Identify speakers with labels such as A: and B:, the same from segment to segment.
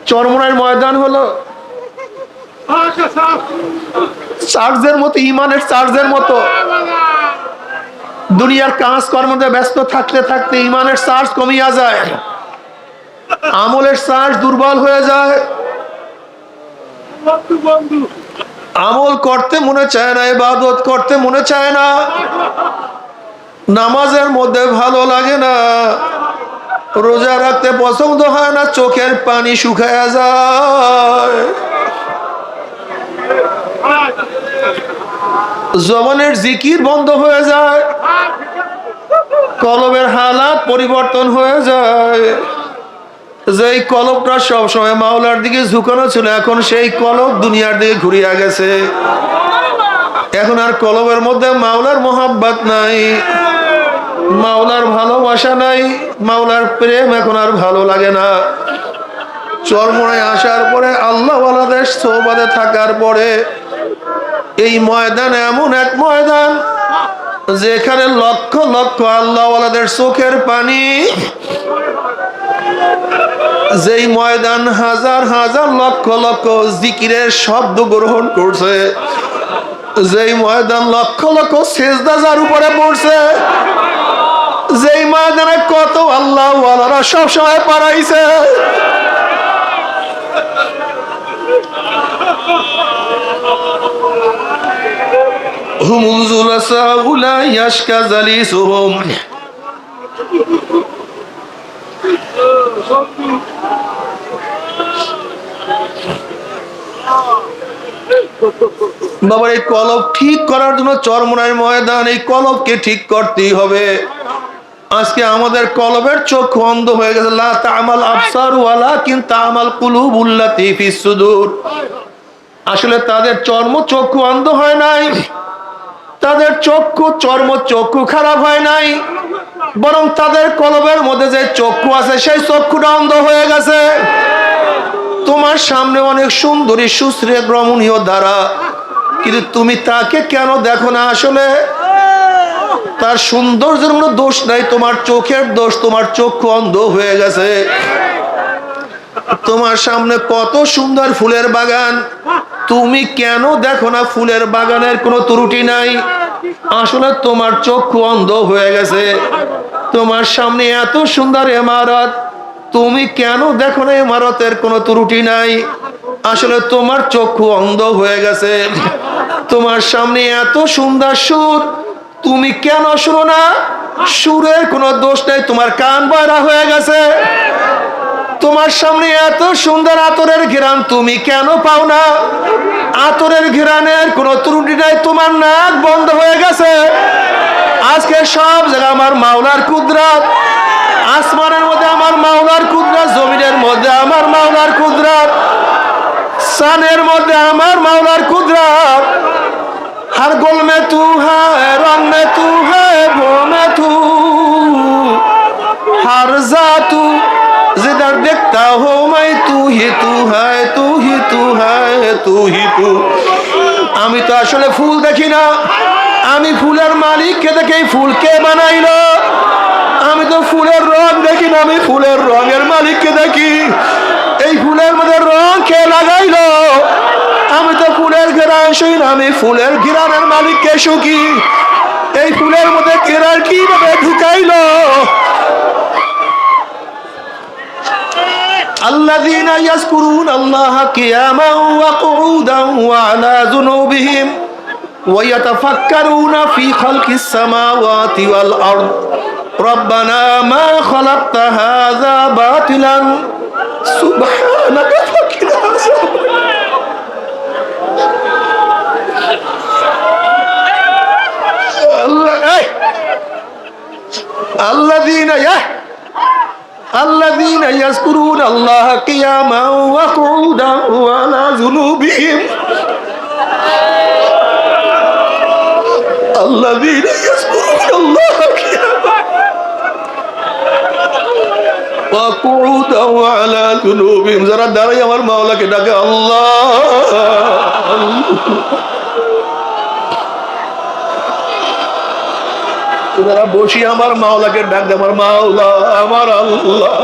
A: চরমোনাইয়ের ময়দান হলো চার্জের মতো, ইমানের চার্জের মতো। দুনিয়ার কাজ কর্মে ব্যস্ত থাকতে থাকতে ইমানের চার্জ কমিয়া যায়, আমলের চার্জ দুর্বল হয়ে যায়। আমল করতে মনে চায় না, ইবাদত করতে মনে চায় না, নামাজের মধ্যে ভালো লাগে না, রোজা রাখতে পছন্দ হয় না, চোখের পানি শুকায়া যায়, জবানের জিকির বন্ধ হয়ে যায়, কলবের হালাত পরিবর্তন হয়ে যায়। যেই কলবটা সবসময় মাওলার দিকে ঝুঁকানো ছিল, এখন সেই কলব দুনিয়ার দিকে ঘুরিয়া গেছে। এখন আর কলবের মধ্যে মাওলার মোহাব্বত নাই, মাওলার ভালোবাসা নাই, মাওলার প্রেম এখন আর ভালো লাগে না। চরমোনায় আসার পরে, আল্লাহ ওয়ালাদের সোহবতে থাকার পরে, এই ময়দান এমন এক ময়দান যেখানে লক্ষ লক্ষ আল্লাহ ওয়ালাদের চোখের পানি, যেই ময়দান হাজার হাজার লক্ষ লক্ষ জিকিরের শব্দ গ্রহণ করছে, যেই ময়দান লক্ষ লক্ষ সেজদা যার উপরে পড়ছে, যেই ময়দানে কত আল্লাহ ওয়ালারা সব সময় পারাইছে। হুমুল জুলাসা উলা ইয়াশকা জালিসুহুম, বাবার এই কলব ঠিক করার জন্য চরমোনাইয়ের ময়দান, এই কলবকে ঠিক করতেই হবে। আজকে আমাদের কলবের চক্ষু অন্ধ হয়ে গেছে। লা তা'মাল আবসার ওয়ালাকিন তা'মাল কুলুবুল্লাতী ফিস সুদূর। আসলে তাদের চর্মচক্ষু অন্ধ হয় নাই, তাদের চর্মচক্ষু খারাপ হয় নাই, বরং তাদের কলবের মধ্যে যে চক্ষু আছে সেই চক্ষুটা অন্ধ হয়ে গেছে। তোমার সামনে অনেক সুন্দরী সুশ্রী রমণীয় দ্বারা, কিন্তু তুমি তাকে কেন দেখো না? আসলে তার সৌন্দর্যের কোনো দোষ নাই, তোমার চোখের দোষ, তোমার চক্ষু অন্ধ হয়ে গেছে। তোমার সামনে কত সুন্দর ফুলের বাগান, তুমি কেন দেখো না ফুলের বাগানের কোনো ত্রুটি নাই? আসলে তোমার চক্ষু অন্ধ হয়ে গেছে। তোমার সামনে এত সুন্দর ইমারত, তুমি কেন দেখো না ইমারতের কোনো ত্রুটি নাই? আসলে তোমার চক্ষু অন্ধ হয়ে গেছে। তোমার সামনে এত সুন্দর সুর, তুমি কেন শুনো না? সুরের কোনো দোষ নেই, তোমার কান বয়রা হয়ে গেছে। তোমার সামনে এত সুন্দর আতরের ঘ্রাণ, তুমি কেন পাও না? আতরের ঘ্রাণের কোনো ত্রুটি নাই, তোমার নাক বন্ধ হয়ে গেছে। আজকে সব জায়গায় আমার মাওলার কুদরত, আসমানের মধ্যে আমার মাওলার কুদরত, জমিনের মধ্যে আমার মাওলার কুদরত, সানের মধ্যে আমার মাওলার কুদরত। हर गुल में तू है, रंग में तू है, वो में तू, हर जा तू, जिधर देखता हो मैं तू ही तू है, तू ही तू है, तू ही तू। আমি তো আসলে ফুল দেখি না, আমি ফুলের মালিককে দেখে ফুলকে বানাইলো। আমি তো ফুলের রং দেখি না, আমি ফুলের রঙের মালিককে দেখি। এই ফুলের মধ্যে রং কে লাগাইলো? আমি তো ফুলের ঘেরান শুই না, আমি ফুলের ঘেরানের মালিককে শুকি। এই ফুলের মধ্যে ঘেরান কিভাবে ঢুকাইলো? الذين يذكرون الله قياما وقعودا وعلى جنوبهم ويتفكرون في خلق السماوات والأرض ربنا ما خلقت هذا باطلا سبحانك فقنا عذاب الذين يذكرون الله قياما وقعودا وعلى جنوبهم الذين يذكرون الله قياما وقعودا وعلى جنوبهم যারা দাঁড়ায় আমার মাওলাকে ডাকে আল্লাহ, যারা বসি আমার মাওলাকে ডাক দে আমার মাওলা, আমার আল্লাহ।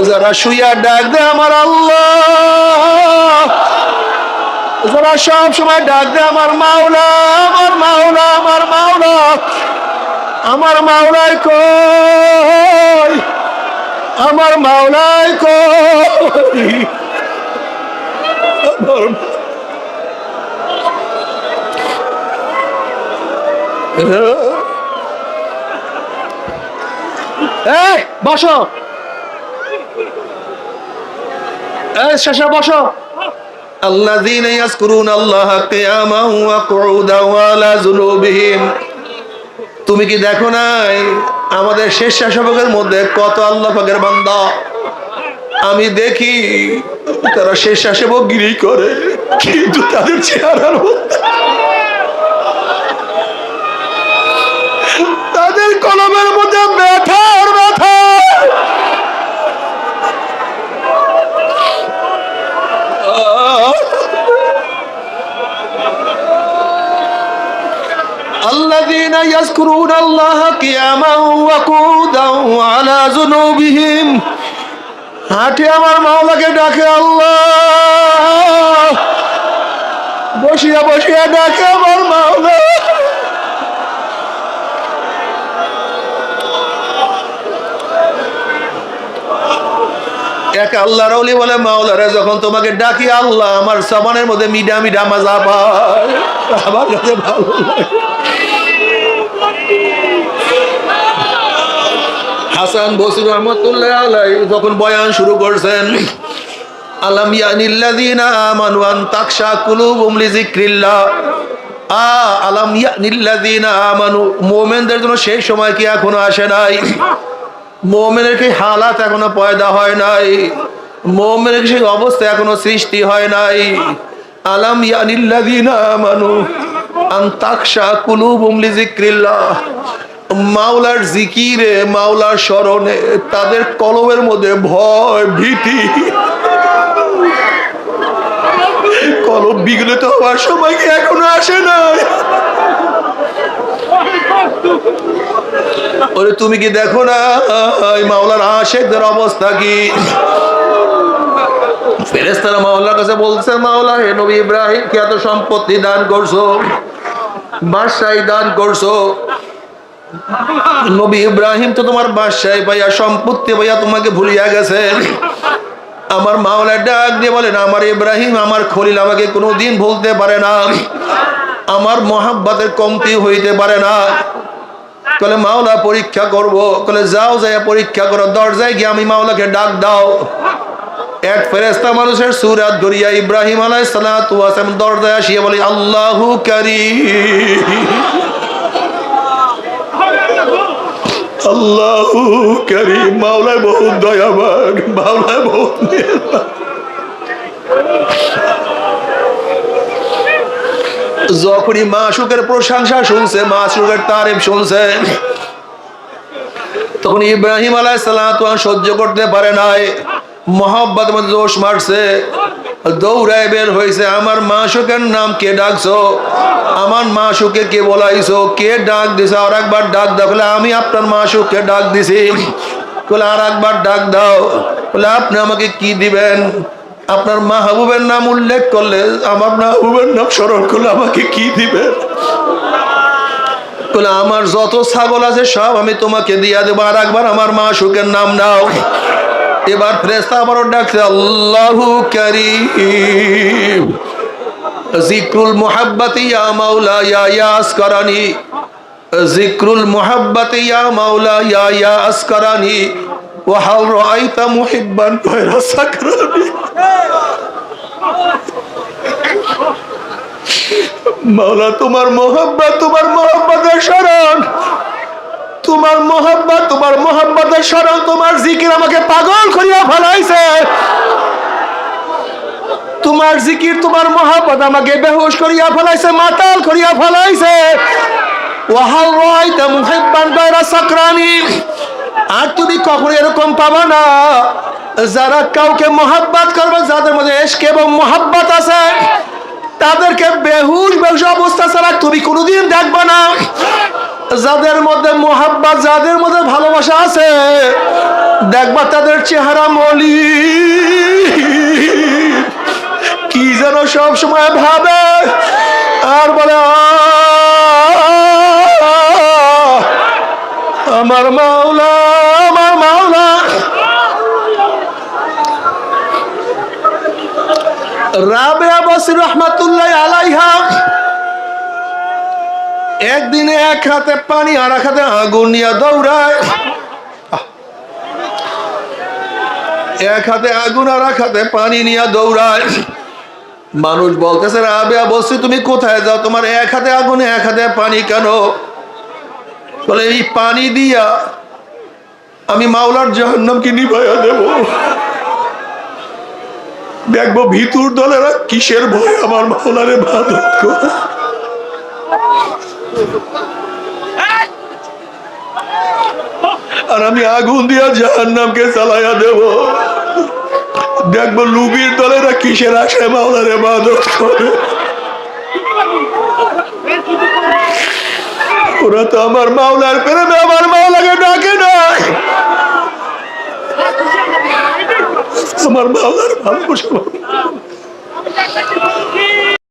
A: যারা শুইয়া ডাক দে আমার আল্লাহ, যারা সব সময় ডাক দে আমার মাওলা, আমার মাওলা, আমার মাওলা, আমার মাওলাই কই, আমার মাওলাই কই। বসো, শেষে বসো। আল্লাযীনা ইয়াযকুরুনাল্লাহা কিয়ামান ওয়া কুউদান ওয়া আলা যুনুবিহিম। তুমি কি দেখো নাই আমাদের স্বেচ্ছাসেবকের মধ্যে কত আল্লাহ পাকের বান্দা? আমি দেখি তারা স্বেচ্ছাসেবক গিরি করে, কিন্তু তাদের চেহারার মধ্যে, তাদের কলমের মধ্যে ব্যথা আর ব্যথা। الذين يذكرون الله قياما وقعودا وعلى جنوبهم। হাঁটে আমার মাওলাকে ডাকে আল্লাহ, বসিয়া বসিয়া ডাকে আমার মাওলা। এক আল্লাহর ওলি বলে, মাওলারে যখন তোমাকে ডাকি আল্লাহ, আমার জবানের মধ্যে মিডা মিডা মাজা পায়, আমার কাছে ভালো লাগে। হাসান বসরি রহমাতুল্লাহ আলাইহি যখন বয়ান শুরু করছেন, আলাম ইয়ানিল্লাযীনা আমানু আন তাকশা কুলুবুহুম লিযিকরিল্লাহ, আলাম ইয়ানিল্লাযীনা আমানু, মুমিনদের জন্য সেই সময় কি এখনো আসে নাই? মুমিনের কি হালাত এখনো পয়দা হয় নাই? মুমিনের সেই অবস্থা এখনো সৃষ্টি হয় নাই? আলাম ইয়ানিল্লাযীনা আমানু আন তাকশা কুলুবুহুম লিযিকরিল্লাহ, মাওলার জিকিরে, মাওলার স্মরণে তাদের কলমের মধ্যে ভয় ভীতি, কলম বিগলিত হওয়ার সময় কি এখনো আসে নাই? ওরে তুমি কি দেখো না মাওলার আশিকদের অবস্থা কি? ফেরেশতারা মাওলার কাছে বলছে, মাওলা হে নবী ইব্রাহিম কে এত সম্পত্তি দান করছো, বাদশাহী দান করছো, নবী ইব্রাহিম তো তোমার বাদশাহী পাইয়া, সম্পত্তি পাইয়া তোমাকে ভুলিয়া গেছে। আমার মাওলা ডাক দিয়ে বলেন, আমার ইব্রাহিম, আমার খলিল আমাকে কোনোদিন ভুলতে পারে না, আমার মহাব্বতের কমতি হইতে পারে না। কলে মাওলা পরীক্ষা করব। কলে যাও, যাইয়া পরীক্ষা করো, দরজায় গিয়ে আমি মাওলাকে ডাক দাও। এক ফেরেশতা মানুষের সুরাত ধরিয়া ইব্রাহিম আলাইহিস সালাতু ওয়াস সালাম দরজায় আসিয়া বলে, আল্লাহু কারীম, আল্লাহু কারীম, মাওলা বহুত দয়াবান, মাওলা বহুত মেহেরবান। যখনই মাশউকের প্রশংসা শুনছে, মাশউকের তারিফ শুনছে, তখন ইব্রাহিম আলাইহিস সালাতু ওয়াস সহ্য করতে পারে নাই, মহব্বতের মধ্যে জোশ মারছে, দৌড়ায় বের হয়েছে। আমার মাশউকের নাম কে ডাকছো? আমার মাশউকে কে বলাইছো? কে ডাক দিছে? আর একবার ডাক দাও। বলে আমি আপনার মাশউককে ডাক দিছি। বলে আর একবার ডাক দাও। বলে আপনি আমাকে কি দিবেন? আপনার মাহবুবের নাম উল্লেখ করলে, আমার মাহবুবের নাম স্মরণ করলে আমাকে কি দিবেন? বলে আমার যত ছাগল আছে সব আমি তোমাকে দিয়া দেবো। আর একবার আমার মাশউকের নাম নাও। এবার ফেরেশতা আবারও ডাকছে, আল্লাহু কারীম, জিক্রুল মুহাব্বতি ইয়া মাওলা ইয়া আসকারানি, জিক্রুল মুহাব্বতি ইয়া মাওলা ইয়া আসকারানি, ওয়া হাল রাআইতা মুহিব্বান গায়রা সাকরানি। মাওলা তোমার মোহাব্বত, তোমার মোহাব্বতের শরণ, তোমার মোহাব্বত, তোমার মোহাব্বতের শরণ, তোমার জিকির আমাকে পাগল করিয়া ফেলাইছে। তোমার জিকির, তোমার মোহাব্বত আমাকে বেহুশ করিয়া ফেলাইছে, মাতাল করিয়া ফেলাইছে। ওয়াহাল রাআইতা মুহিব্বান গায়রা সাকরানি, আর তুমি কখনো এরকম পাবা না যারা কাউকে মোহাব্বত করবে, যাদের মধ্যে ইশক এবং মোহাব্বত আছে, তাদেরকে বেহুশ বেহুশ অবস্থা ছাড়া তুমি কোনোদিন দেখবা না। যাদের মধ্যে মোহাব্বত, যাদের মধ্যে ভালোবাসা আছে, দেখবা তাদের চেহারা মলি, কি যেন সব সময় ভাবে আর বলে আমার মাওলা, আমার মাওলা। রাবেয়া বসরি রহমাতুল্লাহ আলাইহা একদিনে এক হাতে পানি আর এক হাতে আগুন নিয়ে দৌড়ায়, এক হাতে আগুন আর এক হাতে পানি নিয়ে দৌড়ায়। মানুষ বলতেছে রাবেয়া বসরি তুমি কোথায় যাও, তোমার এক হাতে আগুন এক হাতে পানি কেন? বলে এই পানি দিয়া আমি মাওলার জাহান্নামকে নিভাইয়া দেব। দেখবো ভিতর দলেরা কিসের ভয় আমার মাওলারে ইবাদত করে। আর আমি আগুন দিয়া জাহান্নামকে চালাইয়া দেব। দেখবো লুবির দলেরা কিসের আশায় মাওলারে ইবাদত করে। ওরা তো আমার মাওলার প্রেমে আমার মাওলাকে ডাকে না, আমার মাওলার ভালোবাসা